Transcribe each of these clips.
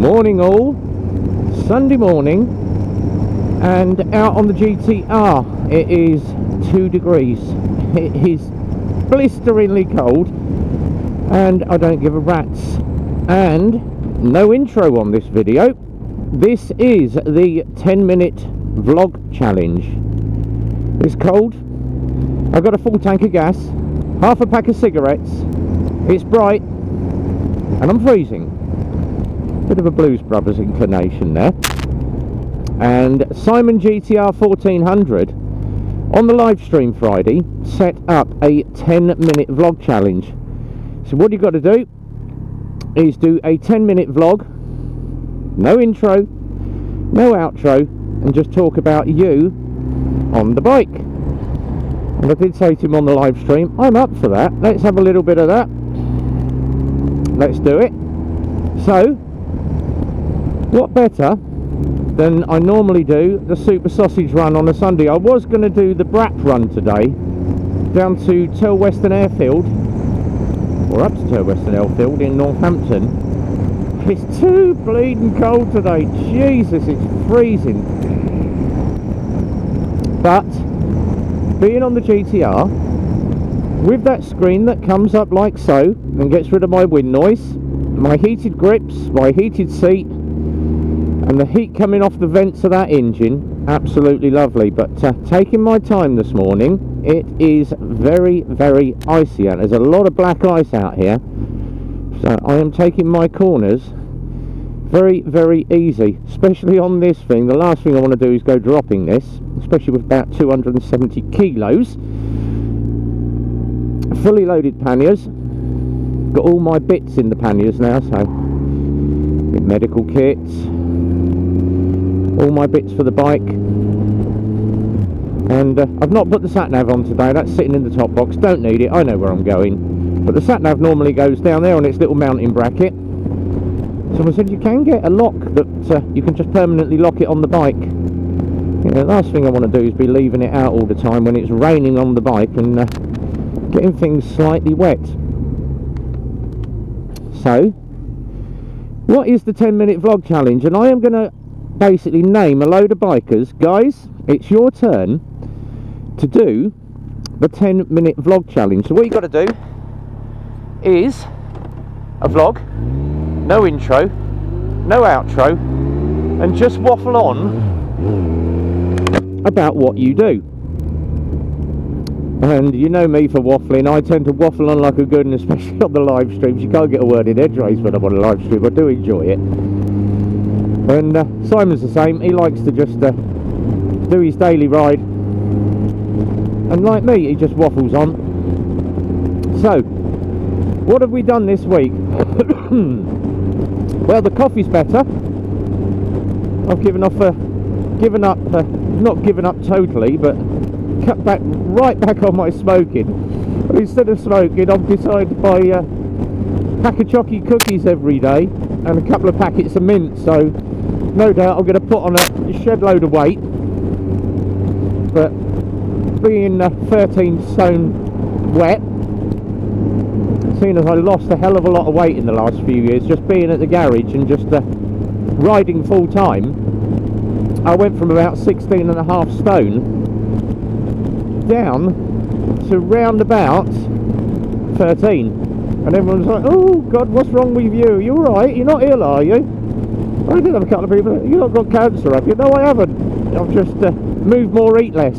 Morning all, Sunday morning, and out on the GTR it is 2 degrees. It is blisteringly cold and I don't give a rat's. And no intro on this video. This is the 10-minute vlog challenge. It's cold, I've got a full tank of gas, half a pack of cigarettes, it's bright and I'm freezing. Bit of a Blues Brothers inclination there. And Simon GTR 1400 on the live stream Friday set up a 10-minute vlog challenge. So what you've got to do is do a 10-minute vlog, no intro, no outro, and just talk about you on the bike. And I did say to him on the live stream, I'm up for that, let's have a little bit of that, let's do it. So what better than I normally do the Super Sausage Run on a Sunday. I was going to do the Brat Run today down to Tel Western Airfield, or up to Tel Western Airfield in Northampton. It's too bleeding cold today, Jesus, it's freezing. But being on the GTR with that screen that comes up like so and gets rid of my wind noise, my heated grips, my heated seat, and the heat coming off the vents of that engine, absolutely lovely. But taking my time this morning, it is very, very icy out. There's a lot of black ice out here, so I am taking my corners very, very easy, especially on this thing. The last thing I want to do is go dropping this, especially with about 270 kilos. Fully loaded panniers, got all my bits in the panniers now, so medical kits, all my bits for the bike, and I've not put the sat-nav on today. That's sitting in the top box, don't need it, I know where I'm going, but the sat-nav normally goes down there on its little mounting bracket. Someone said you can get a lock that you can just permanently lock it on the bike. You know, the last thing I want to do is be leaving it out all the time when it's raining on the bike and getting things slightly wet. So what is the 10-minute vlog challenge? And I am going to basically name a load of bikers. Guys, it's your turn to do the 10-minute vlog challenge. So what you got to do is a vlog, no intro, no outro, and just waffle on about what you do. And you know me for waffling, I tend to waffle on like a good one, especially on the live streams. You can't get a word in edgeways when I'm on a live stream. I do enjoy it. And Simon's the same, he likes to just do his daily ride, and like me, he just waffles on. So what have we done this week? Well, the coffee's better. I've not given up totally, but cut back right back on my smoking. Instead of smoking, I've decided to buy a pack of chocky cookies every day and a couple of packets of mint, so no doubt I'm going to put on a shed load of weight. But being 13 stone wet, seeing as I lost a hell of a lot of weight in the last few years just being at the garage and just riding full time, I went from about 16.5 stone down to round about 13, and everyone's like, oh god, what's wrong with you? You alright? You're not ill, are you? I did have a couple of people, you not got cancer, have you? No, I haven't. I've just moved more, eat less.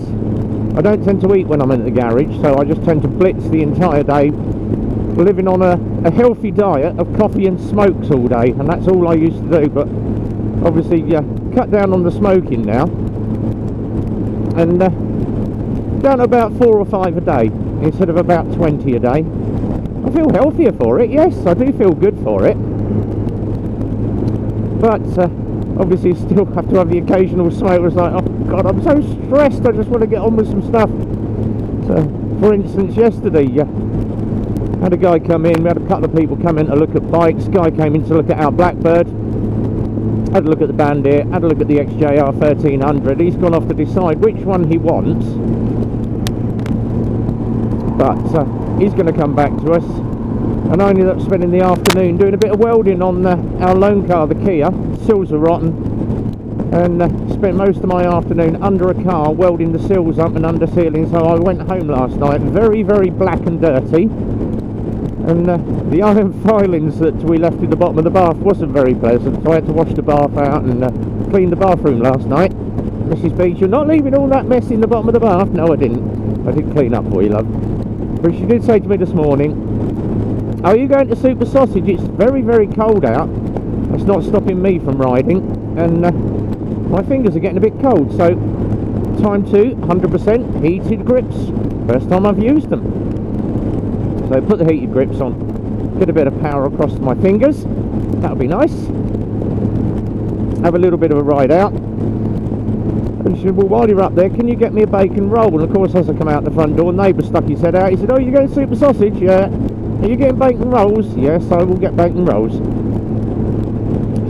I don't tend to eat when I'm in the garage, so I just tend to blitz the entire day, living on a healthy diet of coffee and smokes all day, and that's all I used to do. But obviously cut down on the smoking now, and down to about 4 or 5 a day instead of about 20 a day. I feel healthier for it, yes, I do feel good for it, but obviously still have to have the occasional smoke. It's like, oh god, I'm so stressed, I just want to get on with some stuff. So for instance, yesterday had a guy come in, we had a couple of people come in to look at bikes. Guy came in to look at our Blackbird, had a look at the Bandit, had a look at the XJR 1300. He's gone off to decide which one he wants, but he's going to come back to us and I ended up spending the afternoon doing a bit of welding on our loan car, the Kia. Seals are rotten, and spent most of my afternoon under a car welding the seals up and under sealing. So I went home last night very, very black and dirty, and the iron filings that we left in the bottom of the bath wasn't very pleasant, so I had to wash the bath out and clean the bathroom last night. Mrs. Beach, you're not leaving all that mess in the bottom of the bath? No, I didn't. I did clean up for you, love. But she did say to me this morning, are you going to Super Sausage? It's very, very cold out. It's not stopping me from riding, and my fingers are getting a bit cold, so time to 100% heated grips. First time I've used them. So put the heated grips on, get a bit of power across my fingers. That'll be nice. Have a little bit of a ride out. And she said, well, while you're up there, can you get me a bacon roll? And of course, as I come out the front door, neighbour stuck his head out. He said, oh, you going Super Sausage? Yeah. Are you getting bacon rolls? Yes, I will get bacon rolls.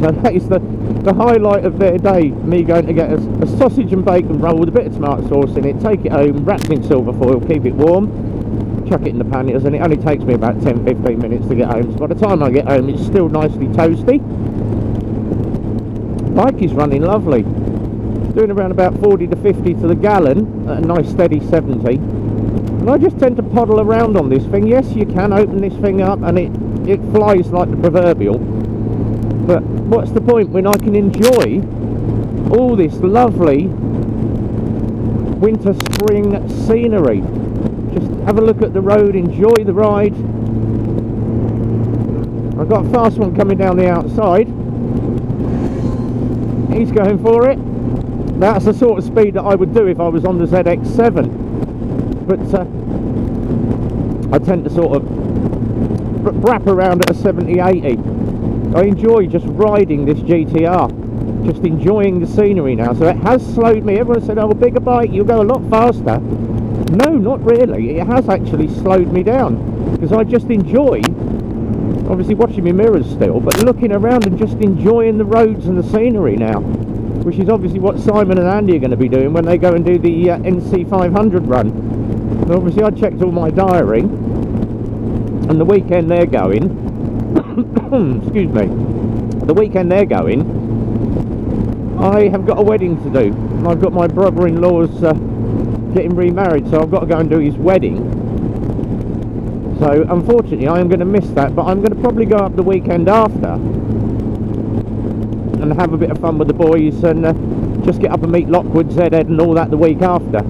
So that is the highlight of their day, me going to get a sausage and bacon roll with a bit of tomato sauce in it, take it home, wrapped in silver foil, keep it warm, chuck it in the panniers, and it only takes me about 10-15 minutes to get home. So by the time I get home, it's still nicely toasty. Bike is running lovely. Doing around about 40 to 50 to the gallon at a nice steady 70. And I just tend to poddle around on this thing. Yes, you can open this thing up and it flies like the proverbial. But what's the point when I can enjoy all this lovely winter spring scenery? Just have a look at the road, enjoy the ride. I've got a fast one coming down the outside. He's going for it. That's the sort of speed that I would do if I was on the ZX7. But I tend to sort of wrap around at a 70-80. I enjoy just riding this GTR, just enjoying the scenery now. So it has slowed me. Everyone said, oh, a bigger bike, you'll go a lot faster. No, not really. It has actually slowed me down, because I just enjoy, obviously watching my mirrors still, but looking around and just enjoying the roads and the scenery now, which is obviously what Simon and Andy are going to be doing when they go and do the NC 500 run. And obviously I checked all my diary, and the weekend they're going, excuse me, the weekend they're going, I have got a wedding to do. And I've got my brother-in-law's getting remarried, so I've got to go and do his wedding. So unfortunately I am going to miss that, but I'm going to probably go up the weekend after and have a bit of fun with the boys, and just get up and meet Lockwood, Zed and all that the week after.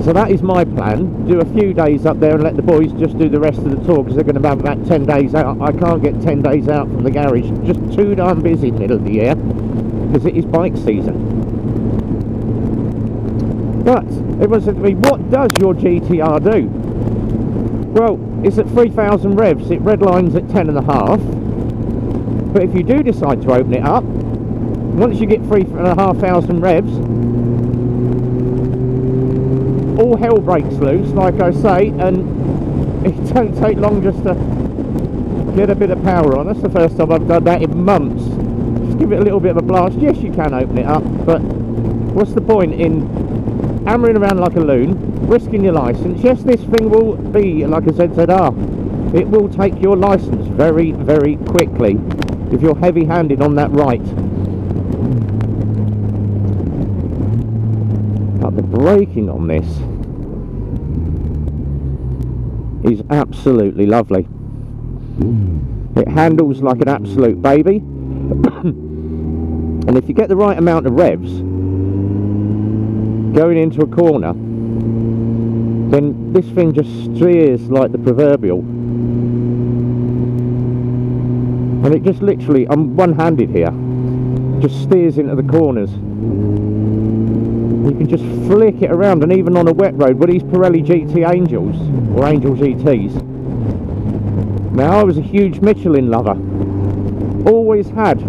So that is my plan. Do a few days up there and let the boys just do the rest of the tour, because they're going to have about 10 days out. I can't get 10 days out from the garage. Just too darn busy in the middle of the year, because it is bike season. But everyone said to me, what does your GTR do? Well, it's at 3,000 revs. It redlines at 10.5. But if you do decide to open it up, once you get 3,500 revs, all hell breaks loose, like I say, and it don't take long just to get a bit of power on. That's the first time I've done that in months. Just give it a little bit of a blast. Yes, you can open it up, but what's the point in hammering around like a loon, risking your license? Yes, this thing will be like a ZZR. It will take your license very, very quickly if you're heavy-handed on that right. But the braking on this is absolutely lovely. It handles like an absolute baby. And if you get the right amount of revs going into a corner, then this thing just steers like the proverbial. And it just literally, I'm one-handed here, just steers into the corners. You can just flick it around, and even on a wet road with these Pirelli GT Angels, or Angel GTs. Now, I was a huge Michelin lover. Always had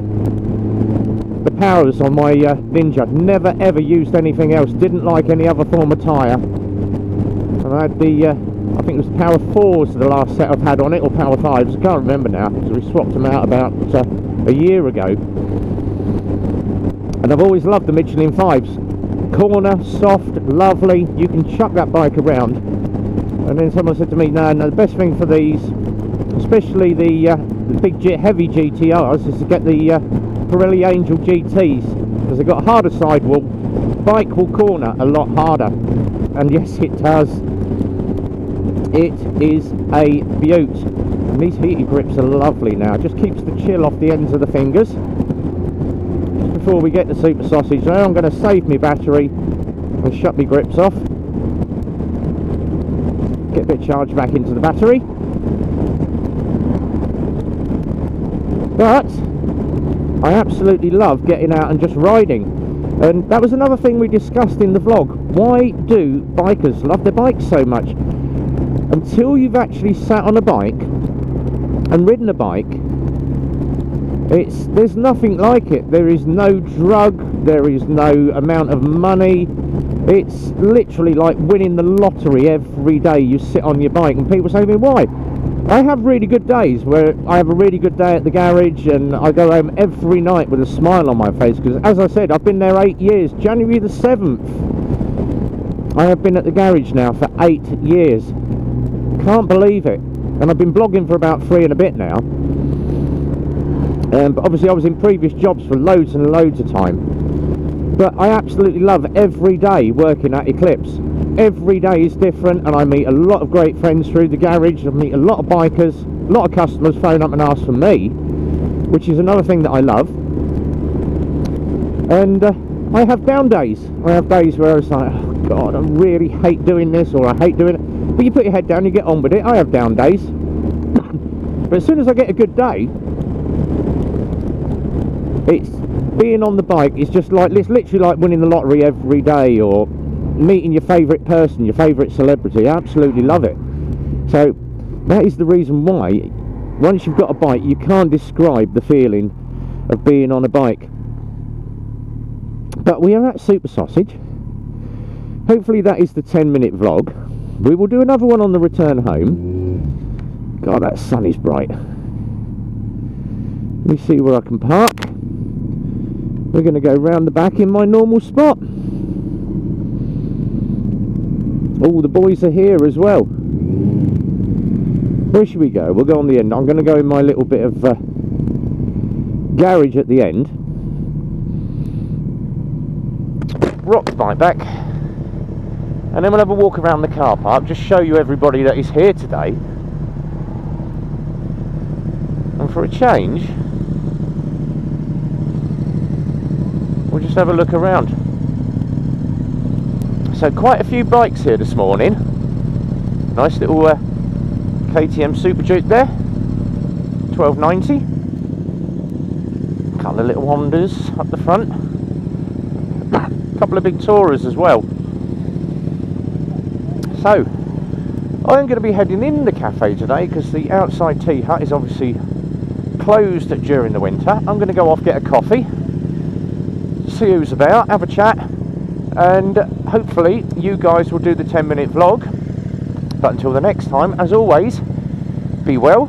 the powers on my Ninja. Never ever used anything else. Didn't like any other form of tyre. And I had the, I think it was Power 4s the last set I've had on it, or Power 5s, I can't remember now, because we swapped them out about a year ago. And I've always loved the Michelin 5s. Corner, soft, lovely, you can chuck that bike around. And then someone said to me, no, the best thing for these, especially the big heavy GTRs, is to get the Pirelli Angel GTs, because they've got a harder sidewall. Bike will corner a lot harder, and yes, it does. It is a beaut. And these heated grips are lovely now. Just keeps the chill off the ends of the fingers. Just before we get the super sausage now, I'm going to save my battery and shut my grips off. Get a bit of charge back into the battery. But I absolutely love getting out and just riding. And that was another thing we discussed in the vlog. Why do bikers love their bikes so much? Until you've actually sat on a bike and ridden a bike, there's nothing like it. There is no drug, there is no amount of money. It's literally like winning the lottery every day you sit on your bike. And people say to me, why? I have really good days where I have a really good day at the garage and I go home every night with a smile on my face, because as I said, I've been there 8 years. January the 7th I have been at the garage now for 8 years. Can't believe it. And I've been blogging for about 3 and a bit now. But obviously I was in previous jobs for loads and loads of time. But I absolutely love every day working at Eclipse. Every day is different, and I meet a lot of great friends through the garage. I meet a lot of bikers, a lot of customers phone up and ask for me, which is another thing that I love. And I have down days. I have days where it's like, oh God, I really hate doing this, or I hate doing it. But you put your head down, you get on with it. I have down days. But as soon as I get a good day, it's being on the bike. It's just like, it's literally like winning the lottery every day, or meeting your favourite person, your favourite celebrity. I absolutely love it. So that is the reason why, once you've got a bike, you can't describe the feeling of being on a bike. But we are at Super Sausage. Hopefully that is the 10-minute vlog. We will do another one on the return home. God, that sun is bright. Let me see where I can park. We're going to go round the back in my normal spot. All the boys are here as well. Where should we go? We'll go on the end. I'm going to go in my little bit of garage at the end. Rock the bike back. And then we'll have a walk around the car park. Just show you everybody that is here today. And for a change, we'll just have a look around. So quite a few bikes here this morning. Nice little KTM Super Duke there, 1290. Couple of little Hondas up the front. Couple of big Tourers as well. So I'm going to be heading in the cafe today because the outside tea hut is obviously closed during the winter. I'm going to go off, get a coffee, see who's about, have a chat, and hopefully you guys will do the 10-minute vlog. But until the next time, as always, be well,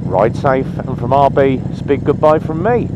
ride safe, and from RB, it's a big goodbye from me.